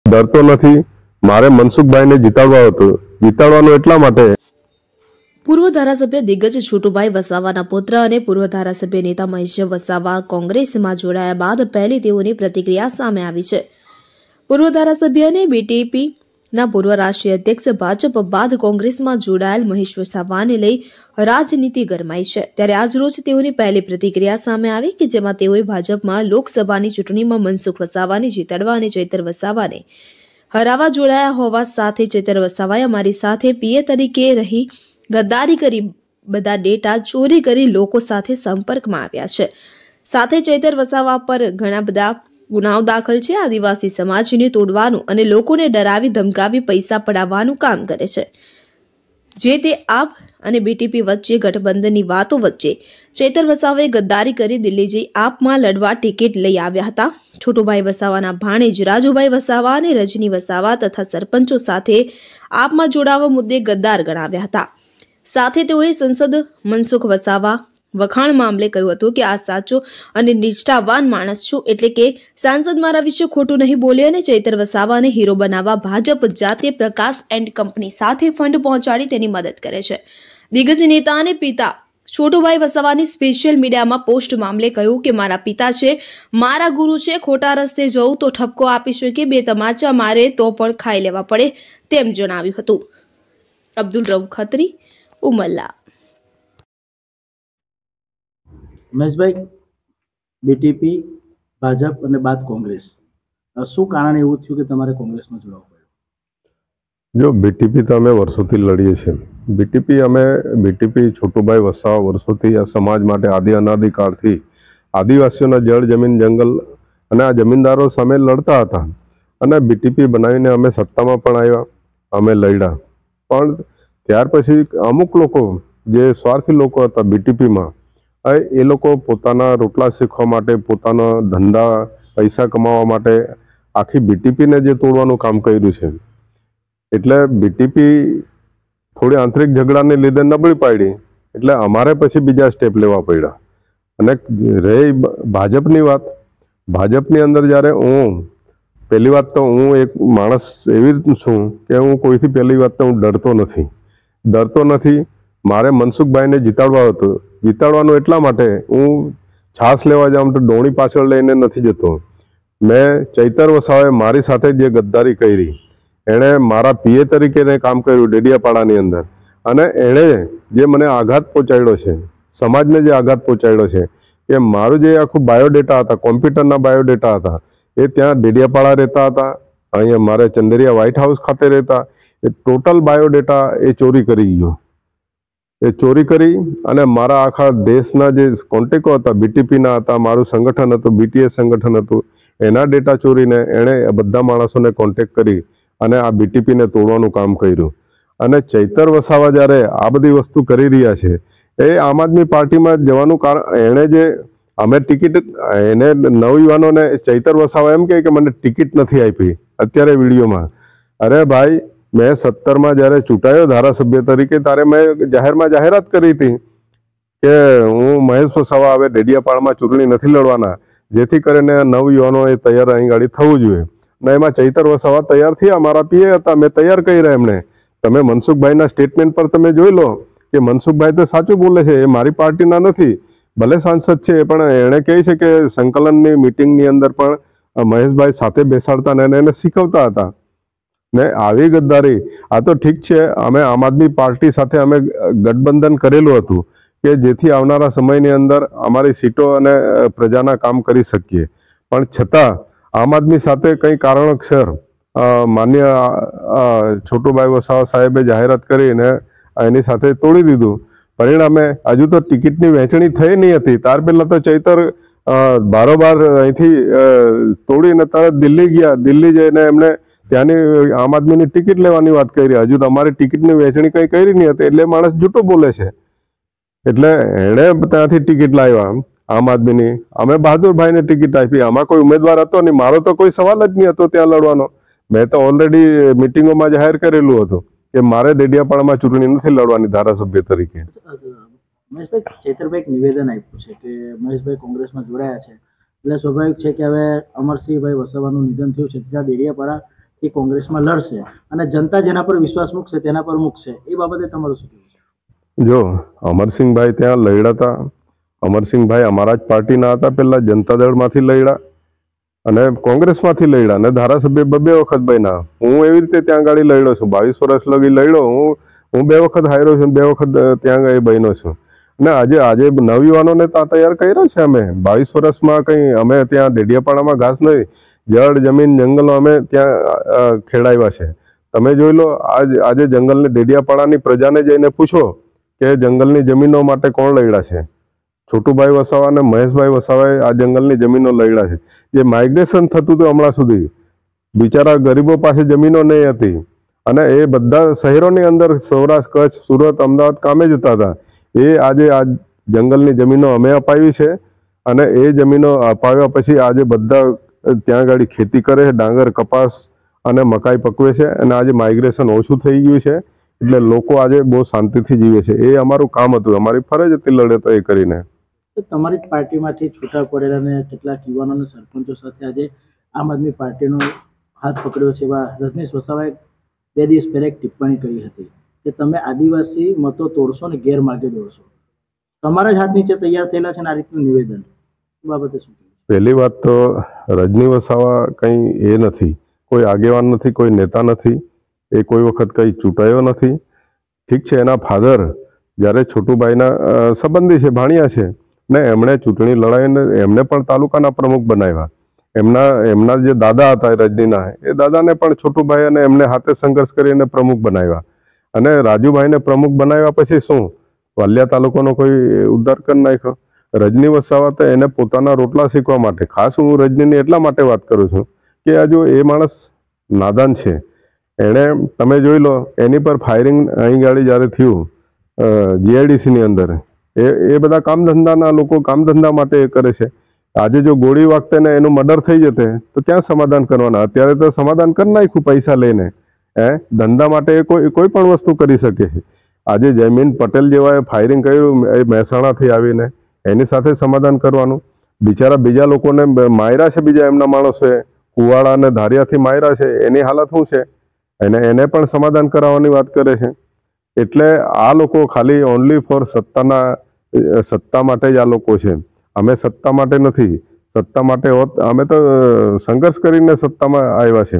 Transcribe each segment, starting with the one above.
ડરતો નથી. મારે મનસુખભાઈને જીતાડવા હતો. જીતાડવાનું એટલા માટે. પૂર્વ ધારાસભ્ય દિગ્ગજ છોટુભાઈ વસાવાના પુત્ર અને પૂર્વ ધારાસભ્ય નેતા મહેશ વસાવા કોંગ્રેસમાં જોડાયા બાદ પહેલી તેઓની પ્રતિક્રિયા સામે આવી છે. પૂર્વ ધારાસભ્ય અને બીટીપીના પૂર્વ રાષ્ટ્રીય અધ્યક્ષ ભાજપ બાદ કોંગ્રેસમાં જોડાયેલ મહેશ વસાવાને લઈ રાજનીતિ ગરમાઈ છે. ત્યારે આજરોજ તેઓની પહેલી પ્રતિક્રિયા સામે આવી કે જેમાં તેઓએ ભાજપમાં લોકસભાની ચૂંટણીમાં મનસુખ વસાવાને જીતાડવા અને ચૈતર વસાવાને હરાવવા જોડાયા હોવા સાથે ચૈતર વસાવાએ અમારી સાથે પીએ તરીકે રહી ગદ્દારી કરી બધા ડેટા ચોરી કરી લોકો સાથે સંપર્કમાં આવ્યા છે. સાથે ચૈતર વસાવા પર ઘણા બધા ગુનાઓ દાખલ છે. આદિવાસી સમાજને તોડવાનું અને લોકોને ડરાવી ધમકાવી પૈસા પડાવવાનું કામ કરે છે. જે તે આપ અને બીટીપી વચ્ચે ગઠબંધનની વાતો વચ્ચે ચૈતર વસાવાએ ગદ્દારી કરી દિલ્હી જઈ આપમાં લડવા ટિકિટ લઈ આવ્યા હતા. છોટુભાઈ વસાવાના ભાણેજ રાજુભાઈ વસાવા અને રજની વસાવા તથા સરપંચો સાથે આપમાં જોડાવા મુદ્દે ગદ્દાર ગણાવ્યા હતા. સાથે તેઓએ સંસદ મનસુખ વસાવા વખાણ મામલે કહ્યું હતું કે આ સાચો અને નિષ્ઠાવાન માણસ છું, એટલે કે સાંસદ મારા વિશે ખોટું નહીં બોલે અને ચૈતર વસાવાને હીરો બનાવવા ભાજપ જાતે પ્રકાશ એન્ડ કંપની સાથે ફંડ પહોંચાડી તેની મદદ કરે છે. દિગ્ગજ નેતા અને પિતા છોટુભાઈ વસાવાની સ્પેશિયલ મીડિયામાં પોસ્ટ મામલે કહ્યું કે મારા પિતા છે, મારા ગુરુ છે, ખોટા રસ્તે જવું તો ઠપકો આપી શકે, બે તમાચા મારે તો પણ ખાઈ લેવા પડે તેમ જણાવ્યું હતું. અબ્દુલ રઉફ ખત્રી, ઉમલ્લા. મહેશભાઈ, બીટીપી, ભાજપ અને બાદ કોંગ્રેસ, શું કારણ એવું થયું કે તમારે કોંગ્રેસમાં જોડાવવું પડ્યું? જો બીટીપી તો અમે વર્ષોથી લડીએ છીએ. બીટીપી છોટુભાઈ વસાવા વર્ષોથી આ સમાજ માટે આદિ અનાદિકાળથી આદિવાસીઓના જળ જમીન જંગલ અને આ જમીનદારો સામે લડતા હતા અને બીટીપી બનાવીને અમે સત્તામાં પણ આવ્યા, અમે લડ્યા. પણ ત્યાર પછી અમુક લોકો જે સ્વાર્થી લોકો હતા બીટીપીમાં, એ લોકો પોતાના રોટલા શીખવા માટે, પોતાના ધંધા પૈસા કમાવા માટે આખી બીટીપીને જે તોડવાનું કામ કર્યું છે. એટલે બીટીપી થોડી આંતરિક ઝઘડાને લીધે નબળી પાડી, એટલે અમારે પછી બીજા સ્ટેપ લેવા પડ્યા. અને રહી ભાજપની વાત, ભાજપની અંદર જ્યારે પહેલી વાત તો હું એક માણસ એવી છું કે હું કોઈથી પહેલી વાત તો હું ડરતો નથી. મારે મનસુખભાઈને જીતાડવા હતો. જીતાડવાનું એટલા માટે હું છાસ લેવા જાઉં તો ડોણી પાછળ લઈને નથી જતો. મેં ચૈતર વસાવાએ મારી સાથે જે ગદ્દારી કરી, એણે મારા પીએ તરીકે કામ કર્યું ડેડિયાપાડાની અંદર, અને એણે જે મને આઘાત પહોંચાડ્યો છે, સમાજને જે આઘાત પહોંચાડ્યો છે, કે મારું જે આખું બાયોડેટા હતા, કોમ્પ્યુટરના બાયોડેટા હતા, એ ત્યાં ડેડિયાપાડા રહેતા હતા, અહીંયા મારે ચંદેરિયા વ્હાઇટ હાઉસ ખાતે રહેતા, એ ટોટલ બાયોડેટા એ ચોરી કરી ગયો. એ ચોરી કરી અને મારા આખા દેશના જે કોન્ટેક્ટો હતા, બીટીપીના હતા, મારું સંગઠન હતું, બીટીએસ સંગઠન હતું, એના ડેટા ચોરીને એણે બધા માણસોને કોન્ટેક્ટ કરી અને આ બીટીપીને તોડવાનું કામ કર્યું. અને ચૈતર વસાવા જ્યારે આ બધી વસ્તુ કરી રહ્યા છે, એ આમ આદમી પાર્ટીમાં જવાનું કારણ એણે જે અમે ટિકિટ એને નવયુવાનોને ચૈતર વસાવા એમ કહે કે મને ટિકિટ નથી આપી અત્યારે વિડીયોમાં. અરે ભાઈ, મેં 17માં જ્યારે ચૂંટાયો ધારાસભ્ય તરીકે, ત્યારે મેં જાહેરાત કરી હતી કે હું મહેશ વસાવા હવે ડેડિયાપાડામાં ચૂંટણી નથી લડવાના, જેથી કરીને નવયુવાનોએ તૈયાર અહીં ગાડી થવું જોઈએ. ને એમાં ચૈતર વસાવા તૈયાર થયા, મારા પીએ હતા, મેં તૈયાર કર્યા એમને. તમે મનસુખભાઈના સ્ટેટમેન્ટ પર તમે જોઈ લો કે મનસુખભાઈ તો સાચું બોલે છે, એ મારી પાર્ટીના નથી, ભલે સાંસદ છે, પણ એણે કહે છે કે સંકલનની મિટિંગની અંદર પણ મહેશભાઈ સાથે બેસાડતા ને એને શીખવતા હતા. ને આવી ગદ્દારી, આ તો ઠીક છે, અમે આમ આદમી પાર્ટી સાથે અમે ગઠબંધન કરેલું હતું કે જેથી આવનારા સમયની અંદર અમારી સીટો અને પ્રજાના કામ કરી શકીએ, પણ છતાં આમ આદમી સાથે કંઈ કારણોસર માન્ય છોટુભાઈ વસાવા સાહેબે જાહેરાત કરીને એની સાથે તોડી દીધું. પરિણામે હજુ તો ટિકિટની વહેંચણી થઈ નહીં હતી, ત્યાર પહેલાં તો ચૈતર બારોબાર અહીંથી તોડીને તરત દિલ્હી ગયા. દિલ્હી જઈને એમને ત્યાંની આમ આદમીની ટિકિટ લેવાની વાત કરી. હજુ તમારી ટિકિટની વહેંચણી કંઈ કરી નહીં હતી, એટલે માણસ જૂઠું બોલે છે. એટલે એણે ત્યાંથી ટિકિટ લાવ્યા આમ આદમીની, અમે બહાદુરભાઈને ટિકિટ આપી. આમાં કોઈ ઉમેદવાર હતો નહીં, મારો તો કોઈ સવાલ જ નહીં હતો ત્યાં લડવાનો. મેં તો ઓલરેડી મિટિંગોમાં જાહેર કરેલું હતું કે મારે ડેડિયાપાડામાં ચૂંટણી નથી લડવાની ધારાસભ્ય તરીકે. મહેશભાઈ, ચૈતરભાઈ નિવેદન આપ્યું છે કે મહેશભાઈ કોંગ્રેસમાં જોડાયા છે, એટલે સ્વાભાવિક છે કે હવે અમરસિંહભાઈ વસાવાનું નિધન થયું છે, ત્યાં ડેડિયાપાડા એ કોંગ્રેસમાં લડશે અને જનતા જેના પર વિશ્વાસ મૂકશે તેના પર મૂકશે, એ બાબતે તમારું શું કહેવું છે? જો અમરસિંહભાઈ ત્યાં લડ્યા હતા, અમરસિંહભાઈ અમારા જ પાર્ટીના હતા, પહેલા જનતા દળમાંથી લડ્યા અને કોંગ્રેસમાંથી લડ્યા અને ધારાસભ્ય બે વખત બન્યા. હું એવી રીતે ત્યાં ગાડી લડ્યો છું, 22 વર્ષ લગી લડ્યો હું 2 વખત હાર્યો છું, 2 વખત ત્યાં ગાડી બન્યો છું. અને આજે નવયુવાનોને ત્યાં તૈયાર કર્યા છે અમે. 22 વર્ષમાં કંઈ અમે ત્યાં ડેડિયાપાડામાં ઘાસ નહીં, જળ જમીન જંગલો અમે ત્યાં ખેડાવ્યા છે. તમે જોઈ લો, આજે જંગલની ડેડિયાપાડાની પ્રજાને જઈને પૂછો કે જંગલની જમીનો માટે કોણ લડ્યા છે. છોટુભાઈ વસાવા અને મહેશભાઈ વસાવાએ આ જંગલની જમીનો લડ્યા છે. જે માઇગ્રેશન થતું હતું હમણાં સુધી, બિચારા ગરીબો પાસે જમીનો નહીં હતી અને એ બધા શહેરોની અંદર સૌરાષ્ટ્ર, કચ્છ, સુરત, અમદાવાદ કામે જતા હતા. એ આજે આ જંગલની જમીનો અમે અપાવી છે અને એ જમીનો અપાવ્યા પછી આજે બધા ત્યાં ગાડી ખેતી કરે છે, ડાંગર, કપાસ અને મકાઈ પકવે છે અને આજે માઇગ્રેશન ઓછું થઈ ગયું છે. એટલે લોકો આજે બહુ શાંતિથી જીવે છે. એ અમારું કામ હતું, અમારી ફરજ હતી લડત એ કરીને. તમારી જ પાર્ટીમાંથી છૂટા પડેલા અને કેટલાક યુવાનો સરપંચો સાથે આજે આમ આદમી પાર્ટીનો હાથ પકડ્યો છે એવા રજનીશ વસાવાએ 2 દિવસ પહેલા એક ટિપ્પણી કરી હતી કે તમે આદિવાસી મતો તોડશો ને ગેરમાર્ગે દોડશો. તમારા જ હાથ નીચે તૈયાર થયેલા છે ને આ રીતનું નિવેદન, એ બાબતે શું? પહેલી વાત તો રજની વસાવા કંઈ એ નથી, કોઈ આગેવાન નથી, કોઈ નેતા નથી, એ કોઈ વખત કંઈ ચૂંટાયો નથી. ઠીક છે, એના ફાધર જ્યારે છોટુભાઈના સંબંધી છે, ભાણિયા છે ને એમણે ચૂંટણી લડાઈને એમને પણ તાલુકાના પ્રમુખ બનાવ્યા. એમના જે દાદા હતા રજનીના, એ દાદાને પણ છોટુભાઈ અને એમને હાથે સંઘર્ષ કરીને પ્રમુખ બનાવ્યા અને રાજુભાઈને પ્રમુખ બનાવ્યા પછી શું વાલિયા તાલુકાનો કોઈ ઉદ્ધાર કરી નાખ્યો? રજની વસાવા તો એને પોતાના રોટલા શીખવા માટે, ખાસ હું રજનીની એટલા માટે વાત કરું છું કે આ જો એ માણસ નાદાન છે. એણે તમે જોઈ લો, એની પર ફાયરિંગ અહીં ગાડી જ્યારે થયું GIDCની અંદર, એ બધા કામ ધંધાના લોકો કામ ધંધા માટે એ કરે છે. આજે જો ગોળી વાગતે ને એનું મર્ડર થઈ જતે તો ક્યાં સમાધાન કરવાના? અત્યારે તો સમાધાન કરી નાખ્યું પૈસા લઈને. ધંધા માટે કોઈ પણ વસ્તુ કરી શકે છે. આજે જયમીન પટેલ જેવાએ ફાયરિંગ કર્યું એ મહેસાણાથી આવીને, એની સાથે સમાધાન કરવાનું. બિચારા બીજા લોકોને માર્યા છે, બીજા એમના માણસોએ કુવાડા અને ધારિયાથી માર્યા છે, એની હાલત શું છે? એને પણ સમાધાન કરાવવાની વાત કરે છે. એટલે આ લોકો ખાલી ઓનલી ફોર સત્તા માટે જ આ લોકો છે. અમે સત્તા માટે નથી, સત્તા માટે હોત અમે તો સંઘર્ષ કરીને સત્તામાં આવ્યા છે.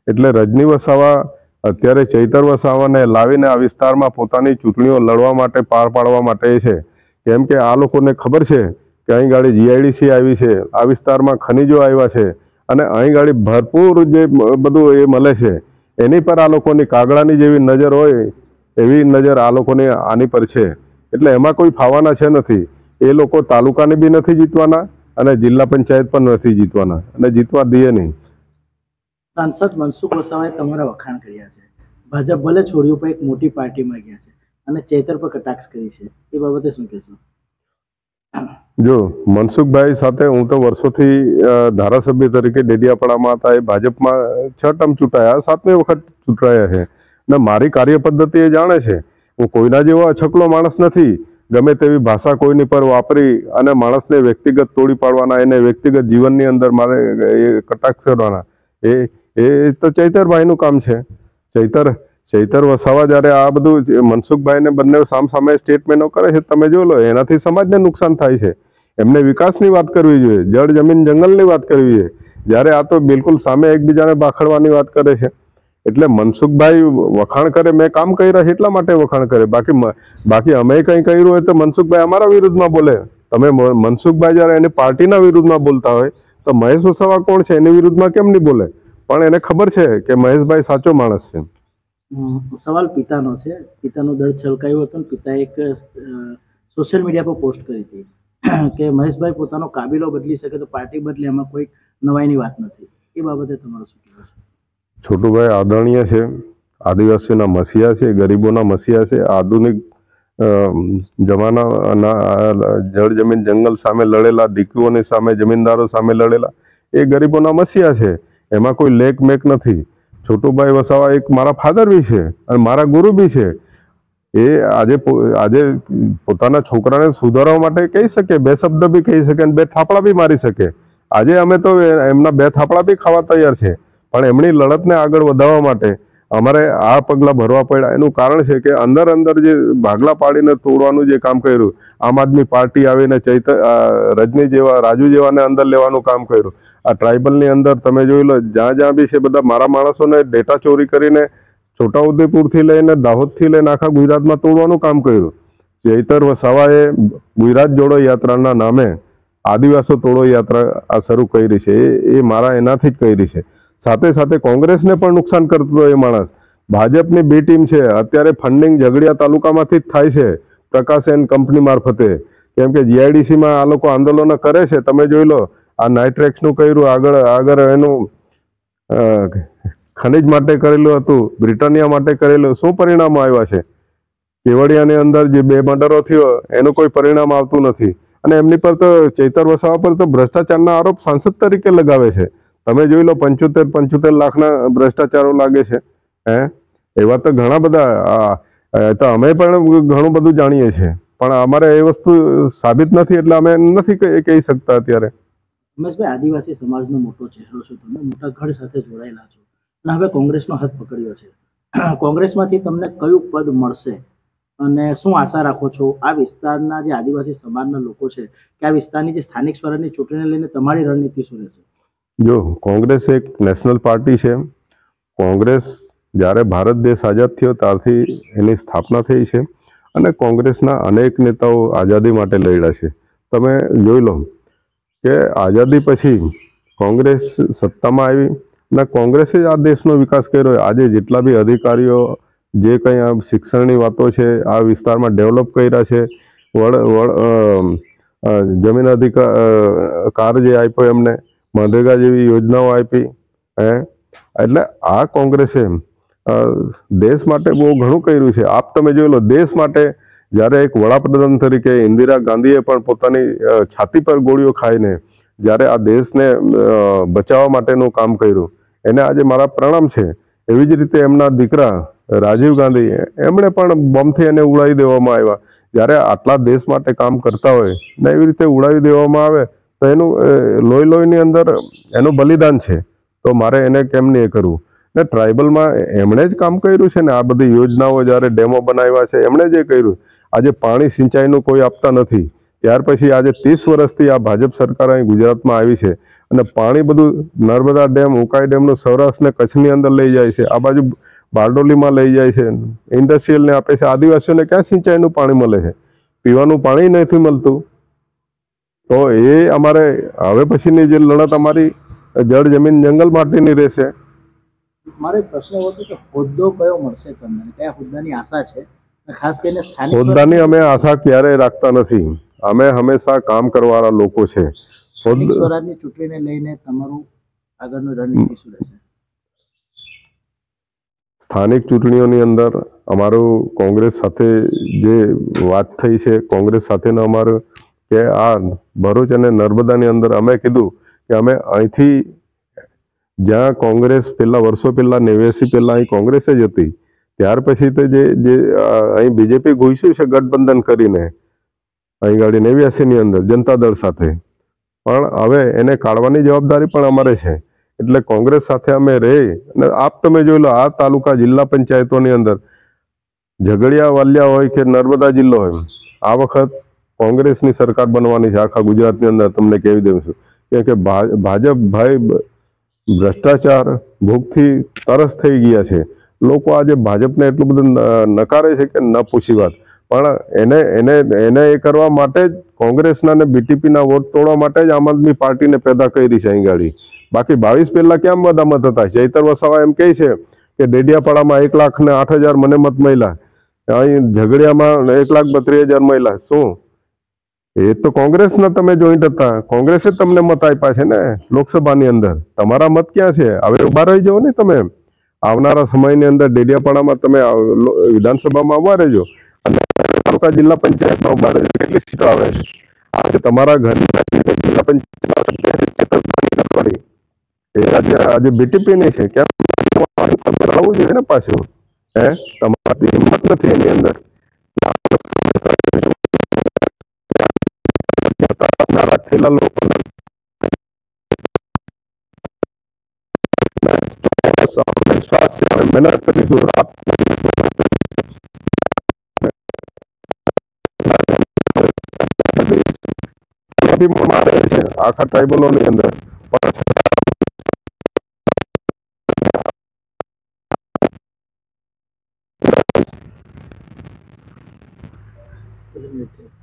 એટલે રજની વસાવા અત્યારે ચૈતર વસાવાને લાવીને આ વિસ્તારમાં પોતાની ચૂંટણીઓ લડવા માટે, પાર પાડવા માટે છે. કેમ કે આ લોકોને ખબર છે કે અહીં ગાડી GIDC આવી છે, આ વિસ્તારમાં ખનીજો આવ્યા છે અને અહીં ગાડી ભરપૂર જે બધું એ મળે છે, એની પર આ લોકોની કાગડાની જેવી નજર હોય એવી નજર આ લોકોની આની પર છે. એટલે એમાં કોઈ ફાવાના છે નથી. એ લોકો તાલુકાની બી નથી જીતવાના અને જિલ્લા પંચાયત પણ નથી જીતવાના અને જીતવા દે નહીં. સાંસદ મનસુખ વસાવાએ તમારા વખાણ કર્યા છે. ભાજપ ભલે છોડ્યું પણ એક મોટી પાર્ટીમાં ગયા છે અને ચૈતર પર કટાક્ષ કરી છે, એ બાબતે શું કહેશો? જો મનસુખભાઈ સાથે હું તો વર્ષોથી ધારાસભ્ય તરીકે ડેડિયાપાડામાં હતા. એ ભાજપમાં 6 ટર્મ ચૂંટાયા, 7મી વખત ચૂંટાયા છે ને મારી કાર્ય પદ્ધતિ એ જાણે છે. હું કોઈના જેવો અછકલો માણસ નથી. ગમે તેવી ભાષા કોઈની પર વાપરી અને માણસને વ્યક્તિગત તોડી પાડવાના, એને વ્યક્તિગત જીવનની અંદર મારે એ કટાક્ષ કરવાના, એ તો ચૈતરભાઈનું કામ છે. ચૈતર વસાવા જ્યારે આ બધું મનસુખભાઈને બંને સામસામે સ્ટેટમેન્ટો કરે છે, તમે જોઈ લો, એનાથી સમાજને નુકસાન થાય છે. એમને વિકાસની વાત કરવી જોઈએ, જળ જમીન જંગલની વાત કરવી જોઈએ, જ્યારે આ તો બિલકુલ સામે એકબીજાને બાખડવાની વાત કરે છે. એટલે મનસુખભાઈ વખાણ કરે, મેં કામ કર્યા છે એટલા માટે વખાણ કરે. બાકી અમે કંઈ કર્યું હોય તો મનસુખભાઈ અમારા વિરુદ્ધમાં બોલે. તમે મનસુખભાઈ જ્યારે એની પાર્ટીના વિરુદ્ધમાં બોલતા હોય તો મહેશ વસાવા કોણ છે એની વિરુદ્ધમાં કેમ નહીં બોલે? પણ એને ખબર છે કે મહેશભાઈ સાચો માણસ છે. સવાલ પિતાનો છે. પિતાનું દર્દ છલકાયું હતું. પિતાએ એક સોશિયલ મીડિયા પર પોસ્ટ કરી હતી કે મહેશભાઈ પોતાનો કાબિલો બદલી શકે તો પાર્ટી બદલે, એમાં કોઈ નવાઈની વાત નથી. એ બાબતે તમારું શું કહેવું છે? છોટુભાઈ આદરણીય છે, આદિવાસીઓના મસીહા છે, ગરીબોના મસીહા છે. આધુનિક જમાનાના જળ જમીન જંગલ સામે લડેલા, દીકરીઓની સામે, જમીનદારો સામે લડેલા, એ ગરીબોના મસીહા છે. એમાં કોઈ લેક મેક નથી. છોટુભાઈ વસાવા એક મારા ફાધર બી છે અને મારા ગુરુ બી છે. એ આજે પોતાના છોકરાને સુધારવા માટે કહી શકે, 2 શબ્દ બી કહી શકે અને 2 થાપડા બી મારી શકે. આજે અમે તો એમના 2 થાપડા બી ખાવા તૈયાર છે. પણ એમની લડતને આગળ વધારવા માટે અમારે આ પગલાં ભરવા પડ્યા. એનું કારણ છે કે અંદર જે ભાગલા પાડીને તોડવાનું જે કામ કર્યું, આમ આદમી પાર્ટી આવીને રજની જેવા રાજુ જેવાને અંદર લેવાનું કામ કર્યું. આ ટ્રાઇબલની અંદર તમે જોઈ લો, જ્યાં બી છે બધા મારા માણસોને ડેટા ચોરી કરીને છોટાઉદેપુરથી લઈને દાહોદથી લઈને આખા ગુજરાતમાં તોડવાનું કામ કર્યું. ચૈતર વસાવાએ ગુજરાત જોડો યાત્રાના નામે આદિવાસો તોડો યાત્રા આ શરૂ કરી છે. એ મારા એનાથી જ કરી છે. સાથે સાથે કોંગ્રેસને પણ નુકસાન કરતો એ માણસ. ભાજપની બે ટીમ છે અત્યારે, ફંડિંગ ઝઘડિયા તાલુકામાંથી જ થાય છે પ્રકાશ એન્ડ કંપની મારફતે. કેમ કે જીઆઈડીસીમાં આ લોકો આંદોલનો કરે છે. તમે જોઈ લો, આ નાઇટ્રેક્સનું કર્યું, આગળ એનું ખનિજ માટે કરેલું હતું, બ્રિટાનિયા માટે કરેલું. શું પરિણામ આવ્યા છે? કેવડિયાની અંદર જે 2 મર્ડરો થયો એનું કોઈ પરિણામ આવતું નથી. અને એમની પર તો ચૈતર વસાવા પર તો ભ્રષ્ટાચારના આરોપ સાંસદ તરીકે લગાવે છે. તમે જોઈ લો, 75 લાખના ભ્રષ્ટાચારો લાગે છે. એવા તો ઘણા બધા, તો અમે પણ ઘણું બધું જાણીએ છીએ, પણ અમારે એ વસ્તુ સાબિત નથી એટલે અમે નથી કહી શકતા અત્યારે. ઉમેશભાઈ, આદિવાસી સમાજનો મોટો ચહેરો છો તમે, મોટા ગઢ સાથે જોડાયેલા છો અને હવે કોંગ્રેસનો હાથ પકડ્યો છે. કોંગ્રેસમાંથી તમને કયું પદ મળશે અને શું આશા રાખો છો? આ વિસ્તારના જે આદિવાસી સમાજના લોકો છે કે આ વિસ્તારની જે સ્થાનિક સ્વરાજની ચૂંટણીને લઈને તમારી રણનીતિ શું રહેશે? જો કોંગ્રેસ એક નેશનલ પાર્ટી છે. કોંગ્રેસ જ્યારે ભારત દેશ આઝાદ થયો ત્યારથી એની સ્થાપના થઈ છે અને કોંગ્રેસના અનેક નેતાઓ આઝાદી માટે લડ્યા છે. તમે જોઈ લો કે આઝાદી પછી કોંગ્રેસ સત્તામાં આવી અને કોંગ્રેસે જ આ દેશનો વિકાસ કર્યો. આજે જેટલા બી અધિકારીઓ જે કંઈ આ શિક્ષણની વાતો છે, આ વિસ્તારમાં ડેવલપ કર્યા છે, જમીન અધિકાર જે આપ્યો એમને, મનરેગા જેવી યોજનાઓ આપી. એટલે આ કોંગ્રેસે દેશ માટે બહુ ઘણું કર્યું છે. આપ તમે જોઈ લો, દેશ માટે જ્યારે એક વડાપ્રધાન તરીકે ઇન્દિરા ગાંધીએ પણ પોતાની છાતી પર ગોળીઓ ખાઈને જ્યારે આ દેશને બચાવવા માટેનું કામ કર્યું, એને આજે મારા પ્રણામ છે. એવી જ રીતે એમના દીકરા રાજીવ ગાંધી, એમણે પણ બોમ્બથી એને ઉડાવી દેવામાં આવ્યા. જ્યારે આટલા દેશ માટે કામ કરતા હોય ને એવી રીતે ઉડાવી દેવામાં આવે તો એનું લોહીની અંદર એનું બલિદાન છે. તો મારે એને કેમ નહીં કરવું? ને ટ્રાઇબલમાં એમણે જ કામ કર્યું છે ને, આ બધી યોજનાઓ જ્યારે ડેમો બનાવ્યા છે એમણે જે કર્યું. આજે પાણી સિંચાઈનું કોઈ આપતા નથી. ત્યાર પછી આજે 30 વર્ષથી આ ભાજપ સરકાર અહીં ગુજરાતમાં આવી છે અને પાણી બધું નર્મદા ડેમ, ઉકાઈ ડેમનું સૌરાષ્ટ્ર ને કચ્છની અંદર લઈ જાય છે. આ બાજુ બારડોલીમાં લઈ જાય છે, ઇન્ડસ્ટ્રીયલને આપે છે. આદિવાસીઓને ક્યાં સિંચાઈનું પાણી મળે છે? પીવાનું પાણી નથી મળતું. તો એ અમારે હવે પછીની જે લડત અમારી જળ જમીન જંગલ માટેની રહેશે. મારો એક પ્રશ્ન એવો હતો કે હોદ્દો કયો મળશે તમને, કયા હોદ્દાની આશા છે? ખાસ કરીને સ્થાનિક હોદ્દાની અમે આશા ક્યારેય રાખતા નથી. અમે હંમેશા કામ કરવાવાળા લોકો છે. સ્થાનિક સ્વરાજની ચૂંટણીને લઈને તમારું આગળનું રણનીતિ શું રહેશે? સ્થાનિક ચૂંટણીઓની અંદર અમારું કોંગ્રેસ સાથે જે વાત થઈ છે, કોંગ્રેસ સાથેનો અમારો કે આ ભરૂચ અને નર્મદાની અંદર અમે કીધું કે અમે અહીંથી, જ્યાં કોંગ્રેસ વર્ષો પહેલા 89 પહેલા અહીં કોંગ્રેસ જ હતી, ત્યાર પછી તો જે અહીં બીજેપી ઘૂસ્યું છે ગઠબંધન કરીને અહીં ગાડી 89ની અંદર જનતા દળ સાથે, પણ હવે એને કાઢવાની જવાબદારી પણ અમારે છે. એટલે કોંગ્રેસ સાથે અમે રહી અને આપ તમે જોઈ લો, આ તાલુકા જિલ્લા પંચાયતોની અંદર ઝઘડિયા વાલિયા હોય કે નર્મદા જિલ્લો હોય, આ વખત કોંગ્રેસની સરકાર બનવાની છે આખા ગુજરાતની અંદર. તમને કહેવી દઉં છું કે ભાજપ ભાઈ ભ્રષ્ટાચાર ભૂખથી તરસ થઈ ગયા છે. લોકો આજે ભાજપને એટલું બધું નકારે છે કે ન પૂછી વાત. પણ એને એ કરવા માટે જ કોંગ્રેસના ને બીટીપીના વોટ તોડવા માટે જ આમ આદમી પાર્ટીને પેદા કરી છે અહીં ગાડી. બાકી 22 પહેલા કેમ બધા મત હતા? ચૈતર વસાવા એમ કહે છે કે ડેડિયાપાડામાં 1,08,000 મને મત મળ્યા, અહીં ઝઘડિયામાં 1,32,000 મળ્યા. શું એ તો કોંગ્રેસના તમે જોઈન્ટ હતા, કોંગ્રેસે જ તમને મત આપ્યા છે ને લોકસભાની અંદર. તમારા મત ક્યાં છે? હવે ઉભા રહી જાઓ ને તમે. આવનારા સમયની અંદર ડેડિયાપાડામાં તમે વિધાનસભામાં ઉભા રહેજો અને તાલુકા જિલ્લા પંચાયતમાં ઉભા રહેજો. કેટલી સીટો આવે છે? આજે તમારા ઘરની જિલ્લા પંચાયત આજે બીટીપી નહીં છે, કેમ આવવું જોઈએ ને પાછું? તમારી હિંમત નથી એની અંદર. થયેલા લોકો વિશ્વાસ છે અને મહેનત કરીશું. આખા ટ્રાઇબલોની અંદર મિનિટ.